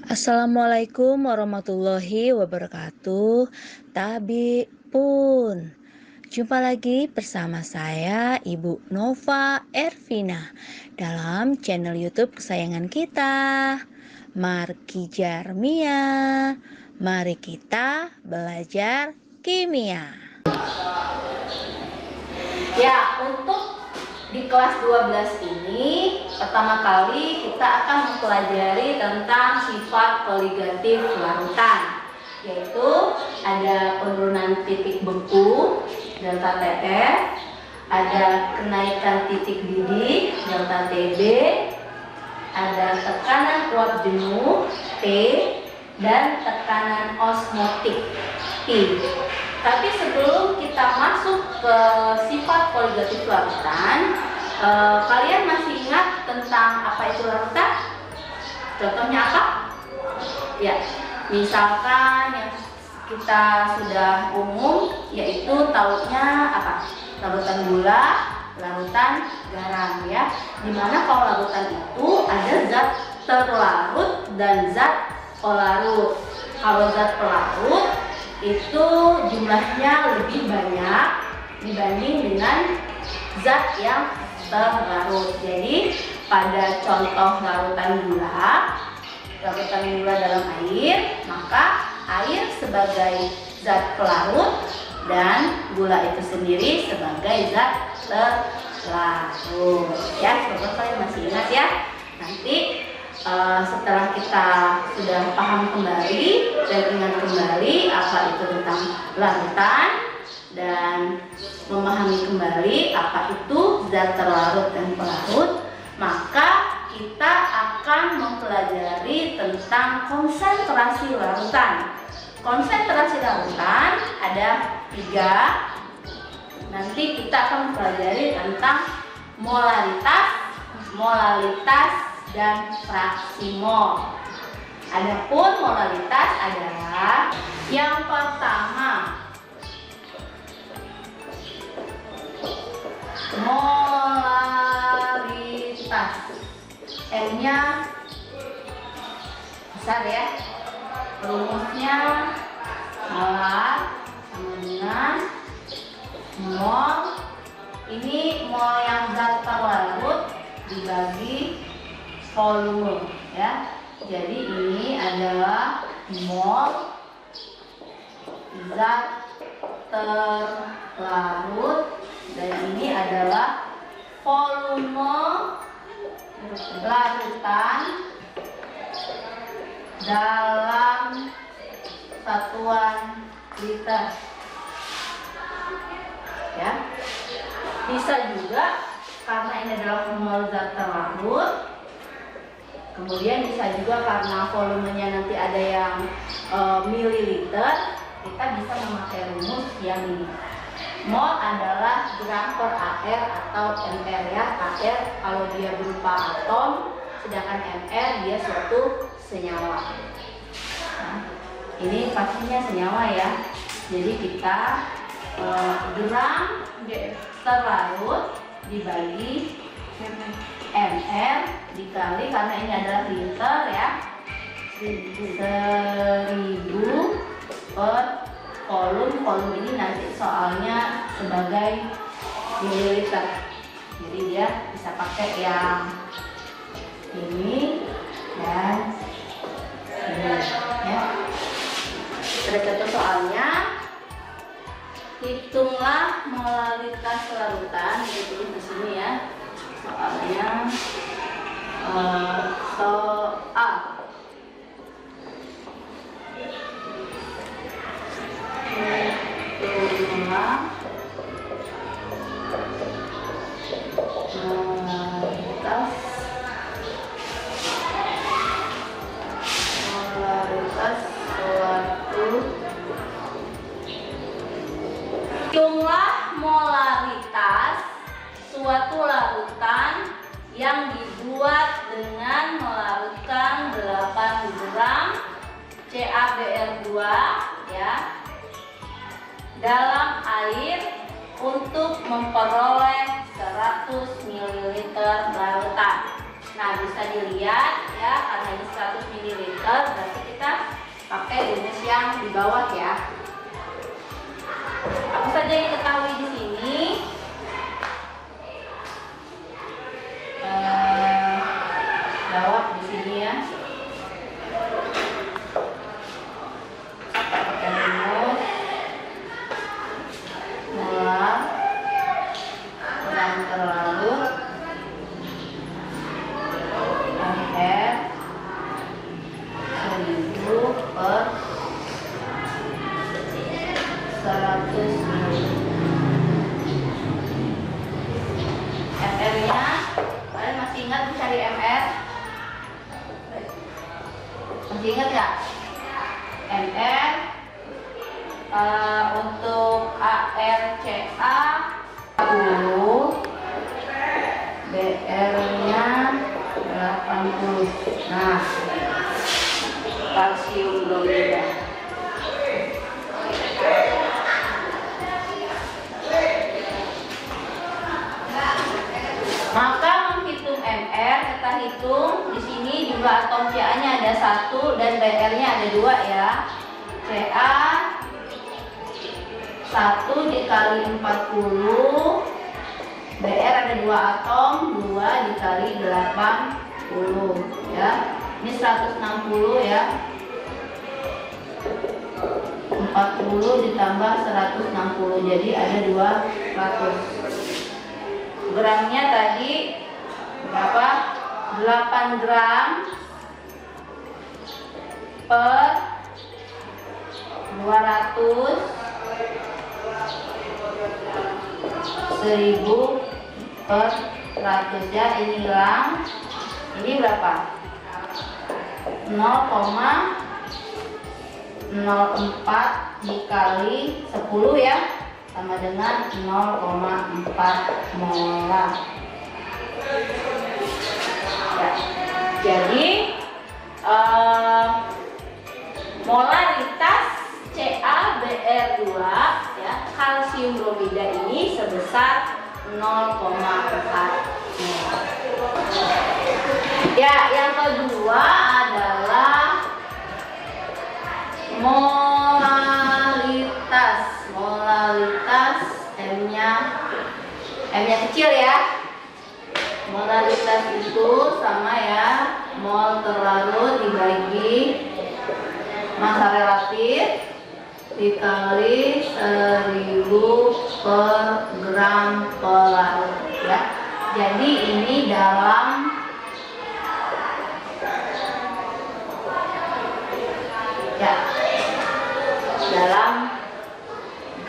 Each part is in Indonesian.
Assalamualaikum warahmatullahi wabarakatuh. Tabi pun. Jumpa lagi bersama saya Ibu Nova Ervina dalam channel YouTube kesayangan kita, Marki Jarmia. Mari kita belajar kimia. Ya, untuk di kelas 12 ini pertama kali kita akan mempelajari tentang sifat koligatif larutan, yaitu ada penurunan titik beku delta TF, ada kenaikan titik didih delta TB, ada tekanan uap jenuh T, dan tekanan osmotik I. Tapi sebelum kita masuk ke sifat koligatif larutan, kalian masih ingat tentang apa itu larutan? Contohnya apa? Ya, misalkan yang kita sudah umum, yaitu taunya apa? Larutan gula, larutan garam, ya. Dimana kalau larutan itu ada zat terlarut dan zat pelarut. Kalau zat pelarut itu jumlahnya lebih banyak dibanding dengan zat yang terlarut. Jadi pada contoh larutan gula dalam air, maka air sebagai zat pelarut dan gula itu sendiri sebagai zat terlarut. Ya, semoga kalian masih ingat ya. Nanti setelah kita sudah paham kembali dan ingat kembali apa itu tentang larutan dan memahami kembali apa itu zat terlarut dan pelarut, maka kita akan mempelajari tentang konsentrasi larutan. Konsentrasi larutan ada 3. Nanti kita akan mempelajari tentang molalitas, dan fraksi mol. Adapun molalitas adalah yang pertama, molaritas. M-nya besar ya. Rumusnya molar sama dengan mol. Ini mol yang zat terlarut dibagi volume, ya. Jadi ini adalah mol zat terlarut dan ini adalah volume larutan dalam satuan liter, ya. Bisa juga karena ini adalah mol zat terlarut, kemudian bisa juga karena volumenya nanti ada yang mililiter, kita bisa memakai rumus yang ini. Mol adalah gram per AR atau mR, ya. AR kalau dia berupa atom, sedangkan mR dia suatu senyawa. Nah, ini pastinya senyawa ya. Jadi kita gram terlarut dibagi mR dikali, karena ini adalah liter ya, 1000 per volume ini nanti soalnya sebagai mililiter, jadi dia bisa pakai yang ini dan ini ya. Ada contoh soalnya, hitunglah molaritas larutan, ditulis di sini ya. Soalnya soal hitunglah molaritas suatu. Hitunglah molaritas suatu larutan yang dibuat dengan melarutkan 8 gram CaBr2 ya dalam air untuk memperoleh 100 ml larutan. Nah, bisa dilihat ya, karena ini 100 ml liter, berarti kita pakai rumus yang di bawah ya. Apa saja yang diketahui di sini? Jawab di sini ya. Pakai rumus molar yang terlarut MR 1000 per 100 ml. MR-nya, kalian masih ingat mencari MR? Masih ingat nggak? MR untuk ARCA 10, BR-nya 80. Nah, kalsium bromida. Maka menghitung MR, kita hitung di sini jumlah atom Ca-nya ada 1 dan BR-nya ada 2 ya. Ca 1 dikali 40, BR ada 2 atom, 2 dikali 80 ya. Ini 160 ya. 40 ditambah 160, jadi ada 200. Gramnya tadi berapa? 8 gram per 200, 1000 per 100 ya. Ini hilang. Ini berapa? 0,04 dikali 10 ya, sama dengan 0,4 molar ya. Jadi molaritas CaBr2 ya, kalsium bromida ini sebesar 0,4 molar. Ya, yang kedua adalah molaritas. Molaritas M-nya kecil ya. Molaritas itu sama ya, mol terlarut dibagi massa relatif dikali 1000 per gram pelarut ya. Jadi ini dalam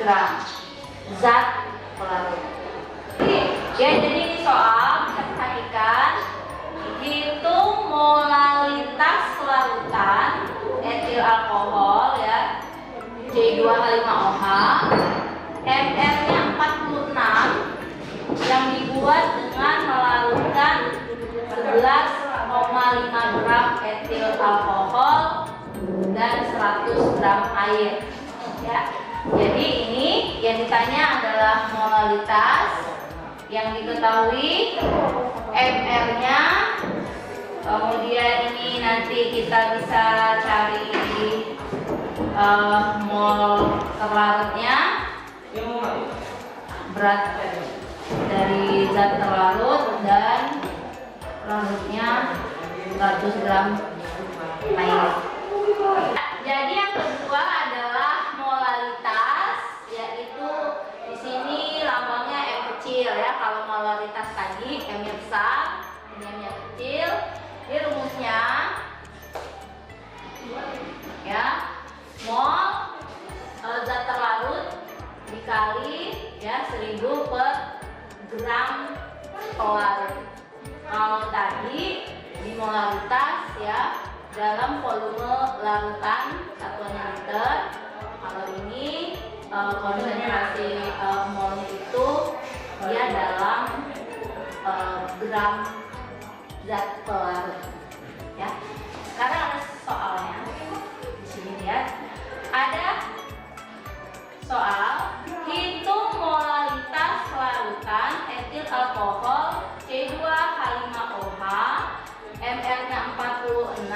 gram zat pelarut. Ya, jadi ini soal bisa perhatikan, hitung molaritas larutan etil alkohol ya, C2H5OH, MR-nya 46 yang dibuat dengan melarutkan 11,5 gram etil alkohol dan 100 gram air ya. Jadi ini yang ditanya adalah molaritas, yang diketahui MR-nya, kemudian ini nanti kita bisa cari mol terlarutnya, berat dari zat terlarut, dan larutnya 100 gram air. Jadi yang kedua adalah molaritas, yaitu di sini lambangnya M kecil ya. Kalau molaritas tadi M-nya besar, ini M-nya kecil. Ini rumusnya ya, mol zat terlarut dikali ya 1000 per gram pelarut. Kalau tadi di molaritas ya, dalam volume larutan satuannya liter. Kalau ini konsentrasi molnya itu dia dalam gram zat pelarut ya. Sekarang ada soalnya di sini, lihat ada soal hitung molaritas larutan etil alkohol C2H5OH, MR-nya 46,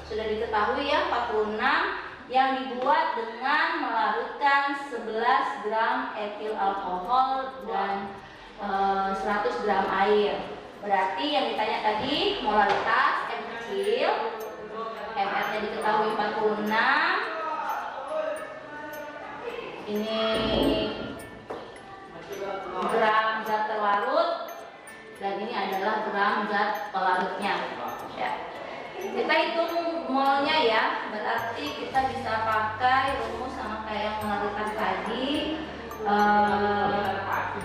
sudah diketahui diketahui ya, 46 yang dibuat dengan melarutkan 11 gram etil alkohol dan 100 gram air. Berarti yang ditanya tadi molaritas M kecil, MR-nya diketahui 46. Ini gram zat terlarut dan ini adalah gram zat pelarutnya. Ya. Kita hitung molnya ya, berarti kita bisa pakai rumus sama kayak yang melarutkan tadi.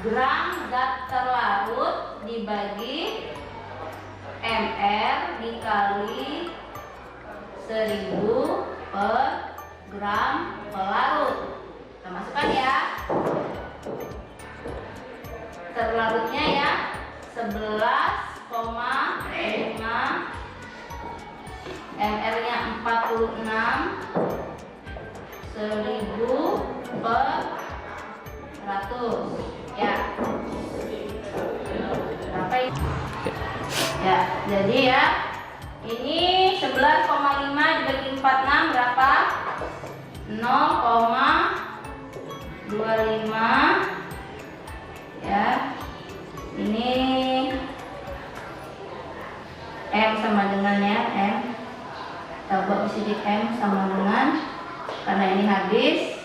Gram zat terlarut dibagi MR dikali 1000 per gram pelarut. Kita masukkan ya. Terlarutnya ya 11,5, MR-nya 46, 1000 per 100 ya. Berapa ini? Ya, jadi ya ini 11,5 dibagi 46 berapa? 0,25 ya. Ini M sama dengan ya, M. Kita buat di sini M sama dengan, karena ini habis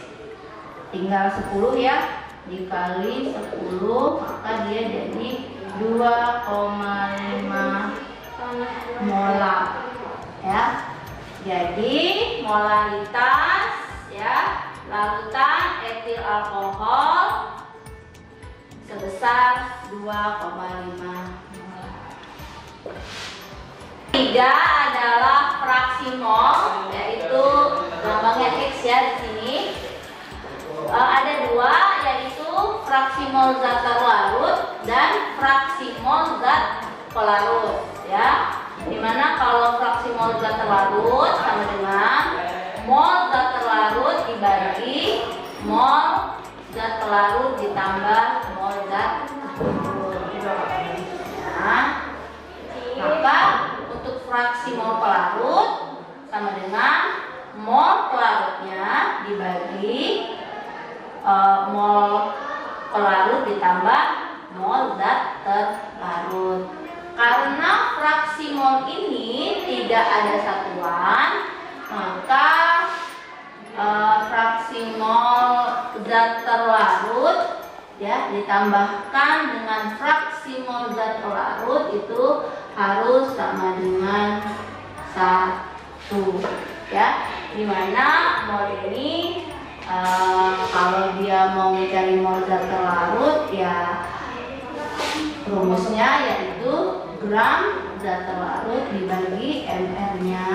tinggal 10 ya, dikali 10 maka dia jadi 2,5 molar ya. Jadi molaritas ya larutan etil alkohol sebesar 2,5 molar. 3 adalah fraksi mol, yaitu lambangnya X ya di sini. Ada 2, yaitu fraksi mol zat terlarut dan fraksi mol zat pelarut ya. Dimana kalau fraksi mol zat terlarut sama dengan mol zat terlarut dibagi mol zat pelarut ditambah mol zat terlarut. Nah, maka untuk fraksi mol pelarut sama dengan mol pelarutnya dibagi mol pelarut ditambah mol zat terlarut. Karena fraksi mol ini tidak ada satuan, maka fraksi mol zat terlarut ya ditambahkan dengan fraksi mol zat pelarut itu harus sama dengan 1 ya. Dimana mol ini kalau dia mau mencari mol zat terlarut ya rumusnya yaitu gram zat terlarut dibagi MR-nya.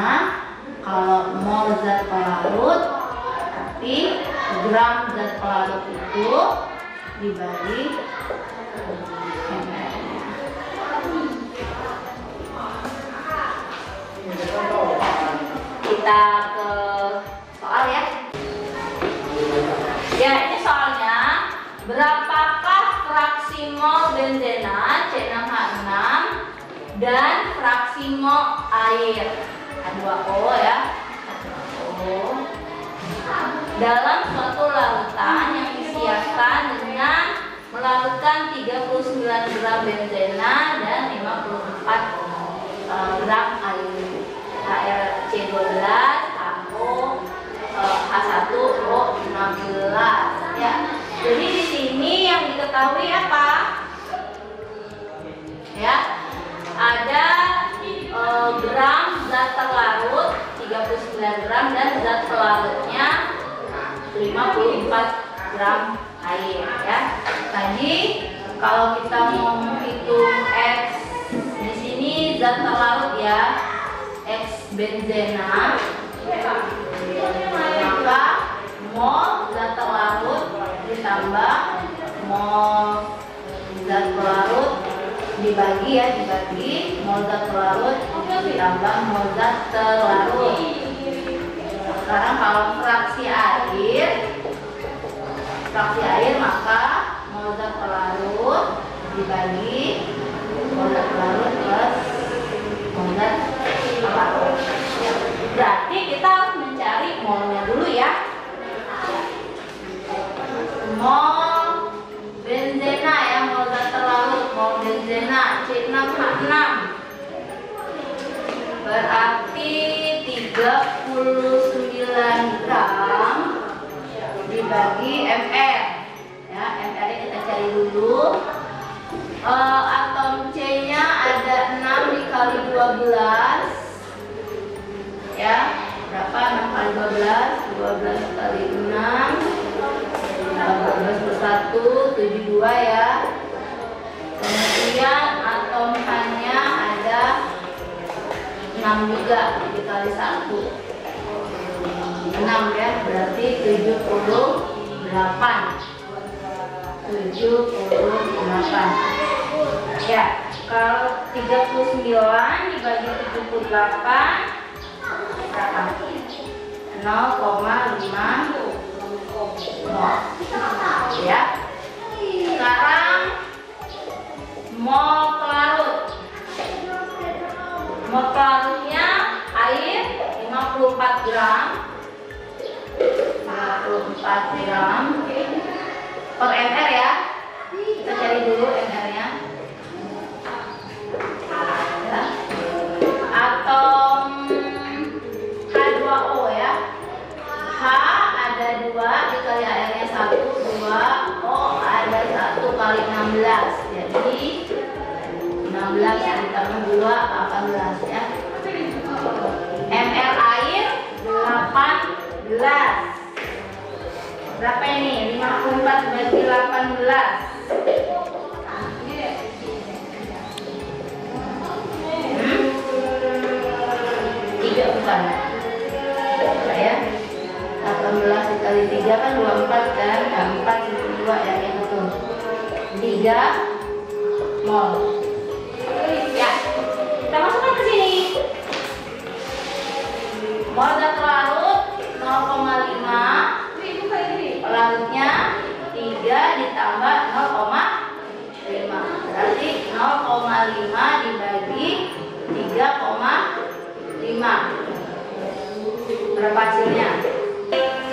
Kalau mol zat pelarut berarti gram zat pelarut itu dibagi MR-nya. Kita ke soal ya. Ya, ini soalnya berapakah fraksi mol benzena C6H6 dan fraksi mol air H2O ya, H2O dalam suatu larutan yang disiapkan dengan melarutkan 39 gram benzena dan 54 gram air HRC12 AO H1O16 ya. Jadi di sini yang diketahui apa? Ya, ada gram zat terlarut 39 gram dan zat pelarutnya 54 gram air ya. Tadi kalau kita mau menghitung X di sini zat terlarut ya, X benzena, maka mol zat terlarut ditambah mol zat pelarut dibagi ya, dibagi mol zat pelarut ditambah mol zat terlarut. Sekarang kalau fraksi air maka mol zat pelarut dibagi mol zat pelarut plus mol zat pelarut. Berarti 39 gram dibagi mr. Ya, mr nya kita cari dulu. Atom C-nya ada 6 dikali 12. Ya, berapa? 6 kali 12, 12 kali 6, 12 per 1, 72 ya. Kemudian atom H-nya ada 6 juga dikali 1, 6 ya, berarti 78. Ya, kalau 39 dibagi 78 berapa? 0,5 mol. Ya. Sekarang mol pelarut. Mol pelarutnya air 54 gram. 54 gram per ml ya. Kita cari dulu ml-nya. Ya. Atom H2O ya. H ada 2 dikali airnya 1, 2. O ada 1 kali 16. Jadi 16 ditambah 2, 18 ya. ml air 18. Berapa ini? 54 bagi 18. 3 bukan? Coba ya. 18 dikali 3 kan 24 kan? 4 dikali 2 ya, yang betul. 3 mol. Ya, kita masukkan ke sini. Mol zat larut 0,5. Pelarutnya 3 ditambah 0,5. Berarti 0,5 dibagi 3,5. Berapa hasilnya?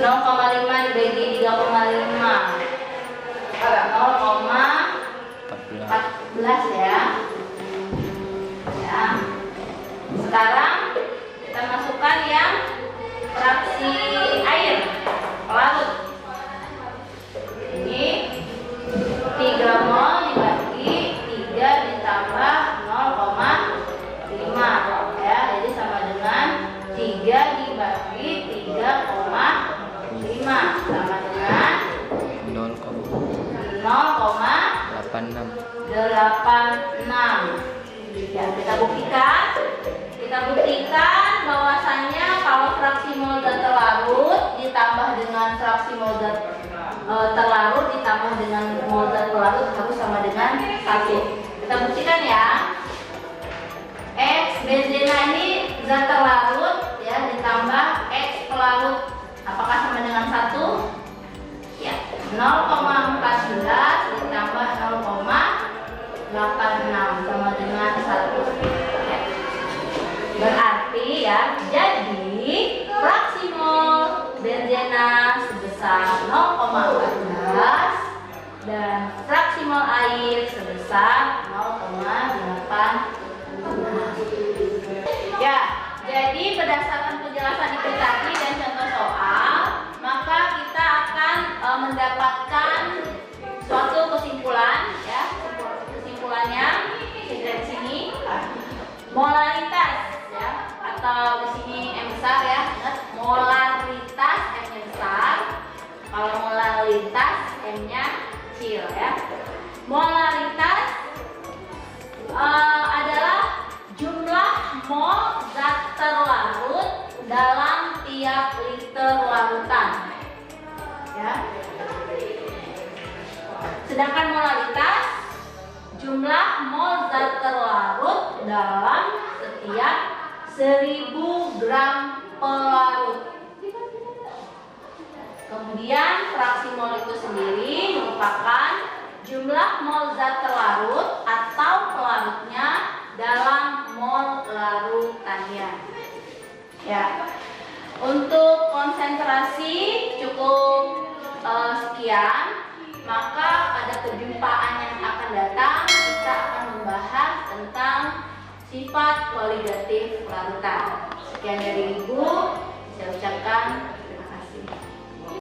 0,5 dibagi 3,5. 0,14 ya. Ya. Sekarang kita masukkan yang fraksi air pelarut. Ini 3 mol dibagi 3 ditambah 0,5 ya, jadi sama dengan 3 dibagi 3,5 sama dengan 0,86. Ya, kita buktikan bahwasannya kalau fraksi mol zat terlarut ditambah dengan fraksi mol zat terlarut ditambah dengan mol zat pelarut harus sama dengan 1. Kita buktikan ya. X benzena ini zat terlarut ya, ditambah X pelarut, apakah sama dengan 1? Ya, 0,14 ditambah 0,86 sama dengan 1 ya. Berarti ya, jadi fraksi mol benzena sebesar 0,14 dan fraksi mol air sebesar 0,8. Ya, jadi berdasarkan penjelasan itu tadi dan contoh soal, maka kita akan mendapatkan suatu kesimpulan ya. Kesimpulannya dari sini molaritas ya, atau di sini M besar ya. Ingat, molaritas M-nya besar. Kalau molaritas M-nya kecil ya. Molaritas adalah jumlah mol zat terlarut dalam tiap liter larutan ya. Sedangkan molaritas jumlah mol zat terlarut dalam setiap 1000 gram pelarut. Kemudian fraksi mol itu sendiri merupakan jumlah mol zat terlarut atau pelarutnya dalam mol larutannya. Ya, untuk konsentrasi cukup sekian. Maka pada perjumpaan yang akan datang kita akan membahas tentang sifat kualitatif larutan. Sekian dari Ibu, saya ucapkan